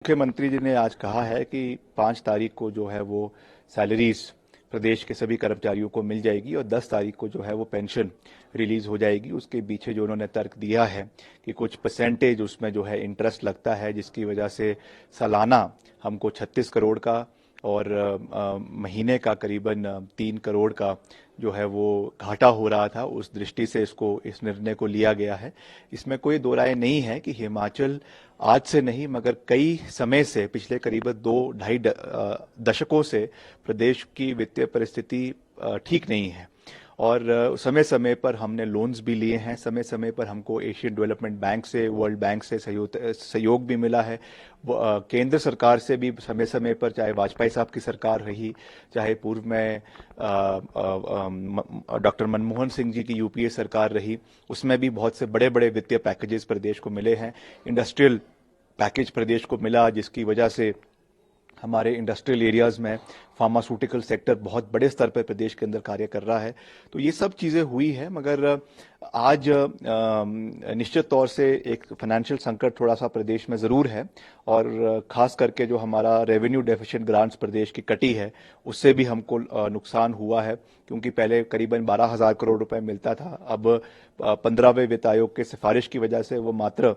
मुख्यमंत्री जी ने आज कहा है कि 5 तारीख को जो है वो सैलरीज प्रदेश के सभी कर्मचारियों को मिल जाएगी और 10 तारीख को जो है वो पेंशन रिलीज हो जाएगी। उसके पीछे जो उन्होंने तर्क दिया है कि कुछ परसेंटेज उसमें जो है इंटरेस्ट लगता है, जिसकी वजह से सालाना हमको 36 करोड़ का और महीने का करीबन 3 करोड़ का जो है वो घाटा हो रहा था। उस दृष्टि से इस निर्णय को लिया गया है। इसमें कोई दो राय नहीं है कि हिमाचल आज से नहीं मगर कई समय से, पिछले करीबन 2-2.5 दशकों से प्रदेश की वित्तीय परिस्थिति ठीक नहीं है और समय समय पर हमने लोन्स भी लिए हैं। समय समय पर हमको एशियन डेवलपमेंट बैंक से, वर्ल्ड बैंक से सहयोग भी मिला है। केंद्र सरकार से भी समय समय पर, चाहे वाजपेयी साहब की सरकार रही, चाहे पूर्व में डॉक्टर मनमोहन सिंह जी की यूपीए सरकार रही, उसमें भी बहुत से बड़े बड़े वित्तीय पैकेजेस प्रदेश को मिले हैं। इंडस्ट्रियल पैकेज प्रदेश को मिला, जिसकी वजह से हमारे इंडस्ट्रियल एरियाज में फार्मास्यूटिकल सेक्टर बहुत बड़े स्तर पर प्रदेश के अंदर कार्य कर रहा है। तो ये सब चीजें हुई है, मगर आज निश्चित तौर से एक फाइनेंशियल संकट थोड़ा सा प्रदेश में जरूर है और खास करके जो हमारा रेवेन्यू डेफिशिएंट ग्रांट्स प्रदेश की कटी है, उससे भी हमको नुकसान हुआ है, क्योंकि पहले करीबन 12,000 करोड़ रुपए मिलता था। अब 15वें वित्त आयोग के सिफारिश की वजह से वो मात्र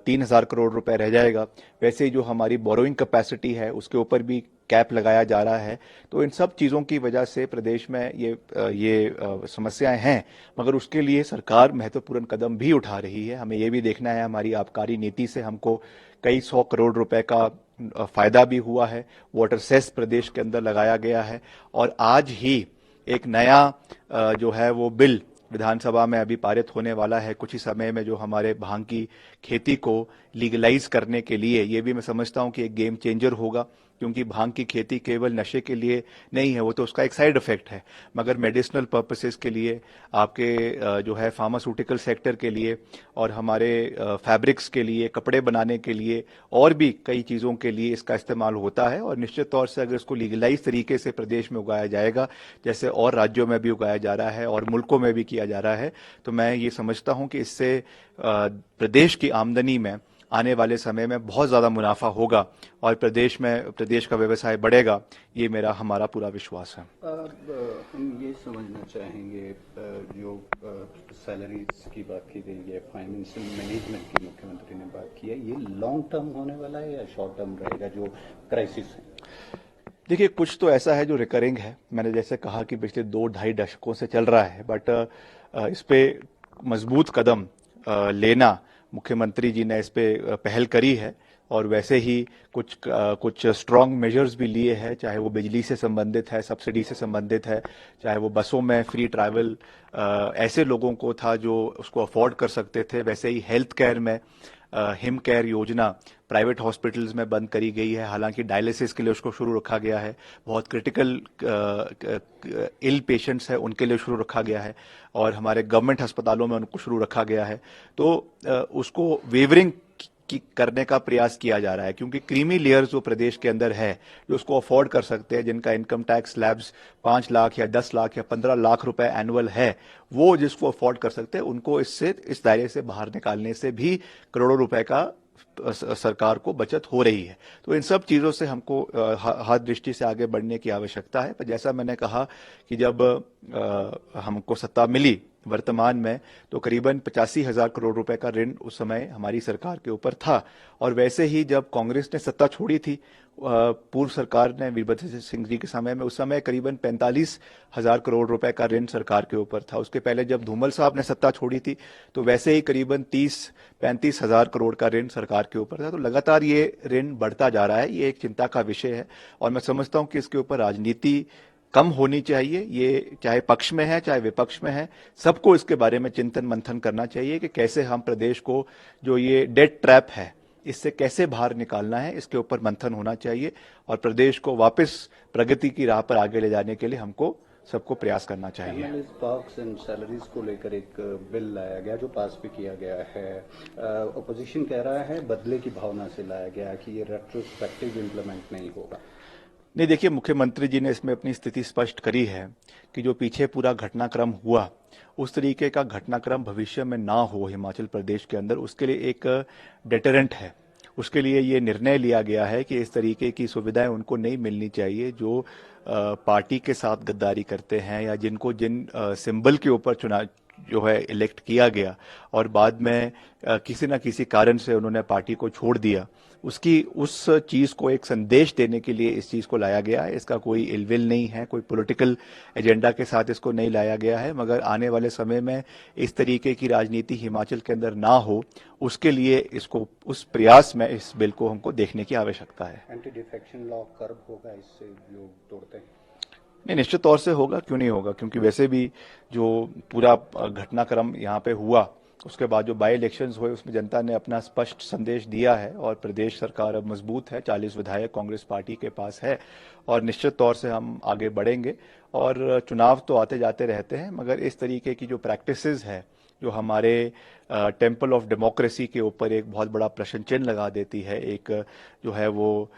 3,000 करोड़ रुपए रह जाएगा। वैसे ही जो हमारी बोरोइंग कैपेसिटी है उसके ऊपर भी कैप लगाया जा रहा है। तो इन सब चीजों की वजह से प्रदेश में ये समस्याएं हैं, मगर उसके लिए सरकार महत्वपूर्ण कदम भी उठा रही है। हमें ये भी देखना है, हमारी आबकारी नीति से हमको कई 100 करोड़ रुपए का फायदा भी हुआ है। वाटर सेस प्रदेश के अंदर लगाया गया है और आज ही एक नया जो है वो बिल विधानसभा में अभी पारित होने वाला है कुछ ही समय में, जो हमारे भांग की खेती को लीगलाइज करने के लिए, ये भी मैं समझता हूं कि एक गेम चेंजर होगा, क्योंकि भांग की खेती केवल नशे के लिए नहीं है, वो तो उसका एक साइड इफेक्ट है, मगर मेडिसिनल पर्पसेस के लिए, आपके जो है फार्मास्यूटिकल सेक्टर के लिए और हमारे फैब्रिक्स के लिए, कपड़े बनाने के लिए और भी कई चीज़ों के लिए इसका इस्तेमाल होता है। और निश्चित तौर से अगर इसको लीगलाइज तरीके से प्रदेश में उगाया जाएगा, जैसे और राज्यों में भी उगाया जा रहा है और मुल्कों में भी किया जा रहा है, तो मैं ये समझता हूं कि इससे प्रदेश की आमदनी में आने वाले समय में बहुत ज्यादा मुनाफा होगा और प्रदेश का व्यवसाय बढ़ेगा। ये हमारा पूरा विश्वास है। हम ये समझना चाहेंगे, जो सैलरीज की बात की गई है, फाइनेंशियल मैनेजमेंट की मुख्यमंत्री ने बात की है, ये लॉन्ग टर्म होने वाला है या शॉर्ट टर्म रहेगा जो क्राइसिस है? देखिए, कुछ तो ऐसा है जो रिकरिंग है, मैंने जैसे कहा कि पिछले 2-2.5 दशकों से चल रहा है, बट इस पे मजबूत कदम लेना, मुख्यमंत्री जी ने इस पे पहल करी है और वैसे ही कुछ स्ट्रांग मेजर्स भी लिए हैं, चाहे वो बिजली से संबंधित है, सब्सिडी से संबंधित है, चाहे वो बसों में फ्री ट्रैवल ऐसे लोगों को था जो उसको अफोर्ड कर सकते थे, वैसे ही हेल्थ केयर में हिम केयर योजना प्राइवेट हॉस्पिटल्स में बंद करी गई है। हालांकि डायलिसिस के लिए उसको शुरू रखा गया है, बहुत क्रिटिकल इल पेशेंट्स है उनके लिए शुरू रखा गया है और हमारे गवर्नमेंट अस्पतालों में उनको शुरू रखा गया है। तो उसको वेवरिंग करने का प्रयास किया जा रहा है, क्योंकि क्रीमी लेयर्स जो प्रदेश के अंदर है, जो उसको अफोर्ड कर सकते हैं, जिनका इनकम टैक्स स्लैब्स 5 लाख या 10 लाख या 15 लाख रुपए एनुअल है, वो जिसको अफोर्ड कर सकते हैं, उनको इस दायरे से बाहर निकालने से भी करोड़ों रुपए का सरकार को बचत हो रही है। तो इन सब चीजों से हमको हर दृष्टि से आगे बढ़ने की आवश्यकता है। पर जैसा मैंने कहा कि जब हमको सत्ता मिली वर्तमान में, तो करीबन 85,000 करोड़ रुपए का ऋण उस समय हमारी सरकार के ऊपर था। और वैसे ही जब कांग्रेस ने सत्ता छोड़ी थी, पूर्व सरकार ने, वीरभद्र सिंह जी के समय में, उस समय करीबन 45,000 करोड़ रुपए का ऋण सरकार के ऊपर था। उसके पहले जब धूमल साहब ने सत्ता छोड़ी थी, तो वैसे ही करीबन 30-35,000 करोड़ का ऋण सरकार के ऊपर था। तो लगातार ये ऋण बढ़ता जा रहा है, ये एक चिंता का विषय है और मैं समझता हूं कि इसके ऊपर राजनीति कम होनी चाहिए। ये चाहे पक्ष में है चाहे विपक्ष में है, सबको इसके बारे में चिंतन मंथन करना चाहिए कि कैसे हम प्रदेश को, जो ये डेट ट्रैप है, इससे कैसे बाहर निकालना है, इसके ऊपर मंथन होना चाहिए और प्रदेश को वापस प्रगति की राह पर आगे ले जाने के लिए हमको सबको प्रयास करना चाहिए। पार्क्स एंड सैलरीज को लेकर एक बिल लाया गया जो पास भी किया गया है। अपोजिशन कह रहा है बदले की भावना से लाया गया कि ये रेट्रोस्पेक्टिव इम्प्लीमेंट नहीं होगा। नहीं, देखिए, मुख्यमंत्री जी ने इसमें अपनी स्थिति स्पष्ट करी है कि जो पीछे पूरा घटनाक्रम हुआ, उस तरीके का घटनाक्रम भविष्य में ना हो हिमाचल प्रदेश के अंदर, उसके लिए एक डेटरेंट है, उसके लिए ये निर्णय लिया गया है कि इस तरीके की सुविधाएं उनको नहीं मिलनी चाहिए जो पार्टी के साथ गद्दारी करते हैं या जिनको जिन सिंबल के ऊपर चुनाव जो है इलेक्ट किया गया और बाद में किसी न किसी कारण से उन्होंने पार्टी को छोड़ दिया, उसकी उस चीज को एक संदेश देने के लिए इस चीज को लाया गया है। इसका कोई इलविल नहीं है, कोई पॉलिटिकल एजेंडा के साथ इसको नहीं लाया गया है, मगर आने वाले समय में इस तरीके की राजनीति हिमाचल के अंदर ना हो, उसके लिए इसको उस प्रयास में इस बिल को हमको देखने की आवश्यकता है। एंटी डिफेक्शन लॉ कर्ब होगा इससे जो तोड़ते हैं? नहीं, निश्चित तौर से होगा, क्यों नहीं होगा, क्योंकि वैसे भी जो पूरा घटनाक्रम यहाँ पे हुआ उसके बाद जो बाई इलेक्शंस हुए उसमें जनता ने अपना स्पष्ट संदेश दिया है और प्रदेश सरकार अब मजबूत है, 40 विधायक कांग्रेस पार्टी के पास है और निश्चित तौर से हम आगे बढ़ेंगे। और चुनाव तो आते जाते रहते हैं, मगर इस तरीके की जो प्रैक्टिसेस है जो हमारे टेम्पल ऑफ डेमोक्रेसी के ऊपर एक बहुत बड़ा प्रश्न चिन्ह लगा देती है, एक जो है वो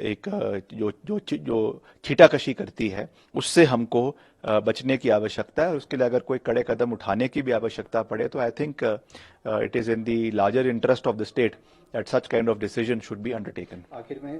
एक जो छीटाकशी करती है, उससे हमको बचने की आवश्यकता है और उसके लिए अगर कोई कड़े कदम उठाने की भी आवश्यकता पड़े तो I think it is in the larger interest of the state that such kind of decision should be undertaken. आखिर में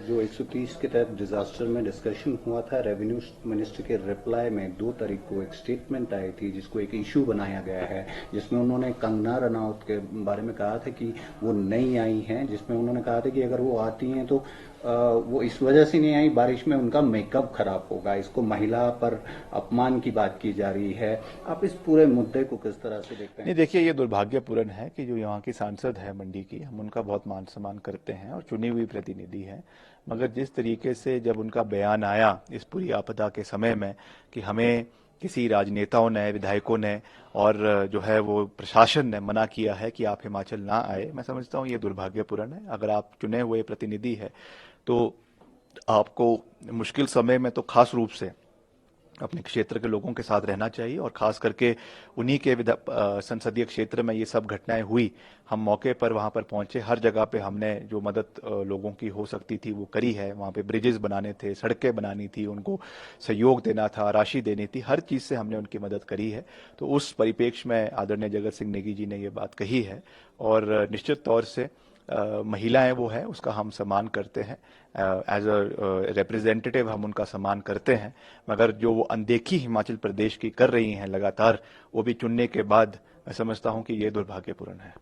जो 130 के तहत डिजास्टर में डिस्कशन हुआ था, रेवेन्यू मिनिस्टर के रिप्लाई में 2 तारीख को एक स्टेटमेंट आई थी जिसको एक इशू बनाया गया है, जिसमें उन्होंने कंगना रनौत के बारे में कहा था कि वो नहीं आई हैं, जिसमें उन्होंने कहा था कि अगर वो आती हैं तो वो इस वजह से नहीं आई, बारिश में उनका मेकअप खराब होगा। इसको महिला पर अपमान की बात की जा रही है। आप इस पूरे मुद्दे को किस तरह से देखते हैं? नहीं, देखिए, ये दुर्भाग्यपूर्ण है कि जो यहाँ की सांसद है मंडी की, हम उनका बहुत मान सम्मान करते हैं और चुनी हुई प्रतिनिधि है, मगर जिस तरीके से जब उनका बयान आया इस पूरी आपदा के समय में कि हमें किसी राजनेताओं ने, विधायकों ने और जो है वो प्रशासन ने मना किया है कि आप हिमाचल ना आए, मैं समझता हूँ ये दुर्भाग्यपूर्ण है। अगर आप चुने हुए प्रतिनिधि है तो आपको मुश्किल समय में तो खास रूप से अपने क्षेत्र के लोगों के साथ रहना चाहिए और खास करके उन्हीं के संसदीय क्षेत्र में ये सब घटनाएं हुई, हम मौके पर वहां पर पहुंचे, हर जगह पे हमने जो मदद लोगों की हो सकती थी वो करी है। वहां पे ब्रिजेस बनाने थे, सड़कें बनानी थी, उनको सहयोग देना था, राशि देनी थी, हर चीज से हमने उनकी मदद करी है। तो उस परिप्रेक्ष्य में आदरणीय जगत सिंह नेगी जी ने ये बात कही है और निश्चित तौर से महिलाएं वो है उसका हम सम्मान करते हैं, एज अ रिप्रेजेंटेटिव हम उनका सम्मान करते हैं, मगर जो वो अनदेखी हिमाचल प्रदेश की कर रही हैं लगातार, वो भी चुनने के बाद, मैं समझता हूं कि ये दुर्भाग्यपूर्ण है।